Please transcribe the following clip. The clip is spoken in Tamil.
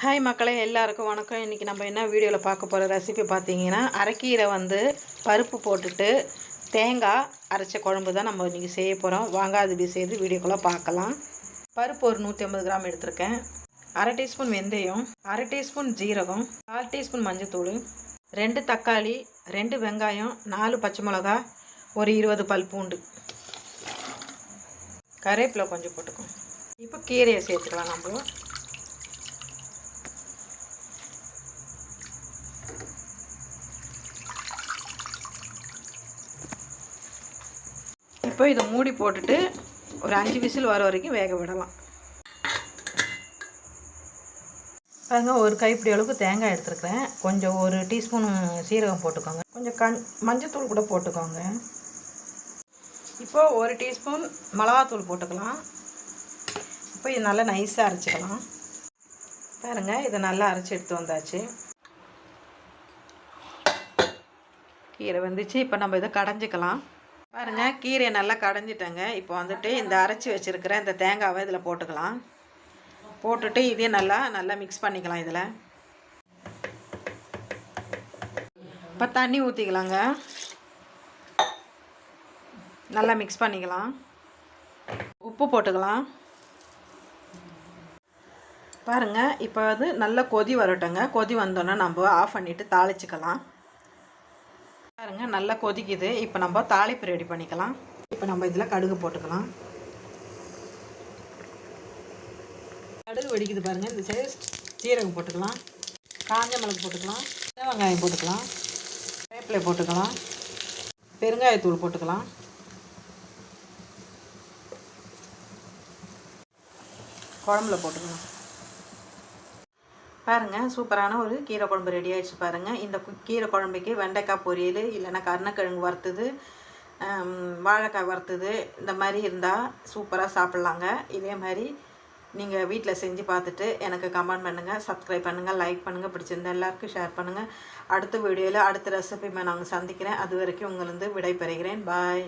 ஹாய் மக்களே, எல்லாருக்கும் வணக்கம். இன்றைக்கி நம்ம என்ன வீடியோவில் பார்க்க போகிற ரெசிபி பார்த்தீங்கன்னா, அரைக்கீரை பருப்பு போட்டுட்டு தேங்காய் அரைச்ச குழம்பு தான் நம்ம இன்றைக்கி செய்ய போகிறோம். வாங்க அது இப்படி செய்து வீடியோக்குள்ளே பார்க்கலாம். பருப்பு ஒரு 150 கிராம் எடுத்திருக்கேன். 1/2 டீஸ்பூன் வெந்தயம், 1/2 டீஸ்பூன் ஜீரகம், 1/4 டீஸ்பூன் மஞ்சத்தூள், 2 தக்காளி, 2 வெங்காயம், 4 பச்சை மிளகா, ஒரு 20 பல் பூண்டு, கருவேப்பிலை கொஞ்சம் போட்டுக்கோங்க. இப்போ கீரையை சேர்த்துக்கலாம். நம்ம இப்போ இதை மூடி போட்டுட்டு ஒரு 5 விசில் வர வரைக்கும் வேக விடலாம். பாருங்க, ஒரு கைப்பிடி அளவுக்கு தேங்காய் எடுத்துருக்கிறேன். கொஞ்சம் ஒரு டீஸ்பூன் சீரகம் போட்டுக்கோங்க. கொஞ்சம் மஞ்சத்தூள் கூட போட்டுக்கோங்க. இப்போ ஒரு டீஸ்பூன் மிளகாத்தூள் போட்டுக்கலாம். இப்போ இது நல்லா நைஸாக அரைச்சிக்கலாம். பாருங்கள், இதை நல்லா அரைச்சி எடுத்து வந்தாச்சு. கீரை வந்துச்சு. இப்போ நம்ம இதை கடைஞ்சிக்கலாம். பாருங்கள், கீரையை நல்லா கடைஞ்சிட்டேங்க. இப்போ இந்த அரைச்சி வச்சுருக்கிற இந்த தேங்காவை இதில் போட்டுக்கலாம். போட்டுட்டு இதே நல்லா மிக்ஸ் பண்ணிக்கலாம். இதில் இப்போ தண்ணி ஊற்றிக்கலாங்க. நல்லா மிக்ஸ் பண்ணிக்கலாம். உப்பு போட்டுக்கலாம். பாருங்கள், இப்போ நல்லா கொதி வரட்டுங்க. கொதி வந்தோன்னே நம்ம ஆஃப் பண்ணிவிட்டு தாளிச்சிக்கலாம். பாருங்கள், நல்லா கொதிக்குது. இப்போ நம்ம தாளிப்பு ரெடி பண்ணிக்கலாம். இப்போ நம்ம இதில் கடுகு போட்டுக்கலாம். கடுகு வெடிக்குது பாருங்கள். இந்த சைடு சீரகம் போட்டுக்கலாம். காஞ்ச மிளகு போட்டுக்கலாம். வெங்காயம் போட்டுக்கலாம். கருவேப்பிலை போட்டுக்கலாம். பெருங்காயத்தூள் போட்டுக்கலாம். குழம்புல போட்டுக்கலாம். பாருங்கள், சூப்பரான ஒரு கீரை குழம்பு ரெடி ஆகிடுச்சு. பாருங்கள், இந்த கீரை குழம்புக்கு வெண்டைக்காய் பொரியல், இல்லைன்னா கருணக்கிழங்கு வறுத்தது, வாழைக்காய் வறுத்தது, இந்த மாதிரி இருந்தால் சூப்பராக சாப்பிட்லாங்க. இதே மாதிரி நீங்கள் வீட்டில் செஞ்சு பார்த்துட்டு எனக்கு கமெண்ட் பண்ணுங்கள், சப்ஸ்கிரைப் பண்ணுங்கள், லைக் பண்ணுங்கள், பிடிச்சிருந்தா எல்லாருக்கும் ஷேர் பண்ணுங்கள். அடுத்த வீடியோவில் அடுத்த ரெசிபி நாங்கள் சந்திக்கிறேன். அது வரைக்கும் உங்களிருந்து விடை பெறுகிறேன். பாய்.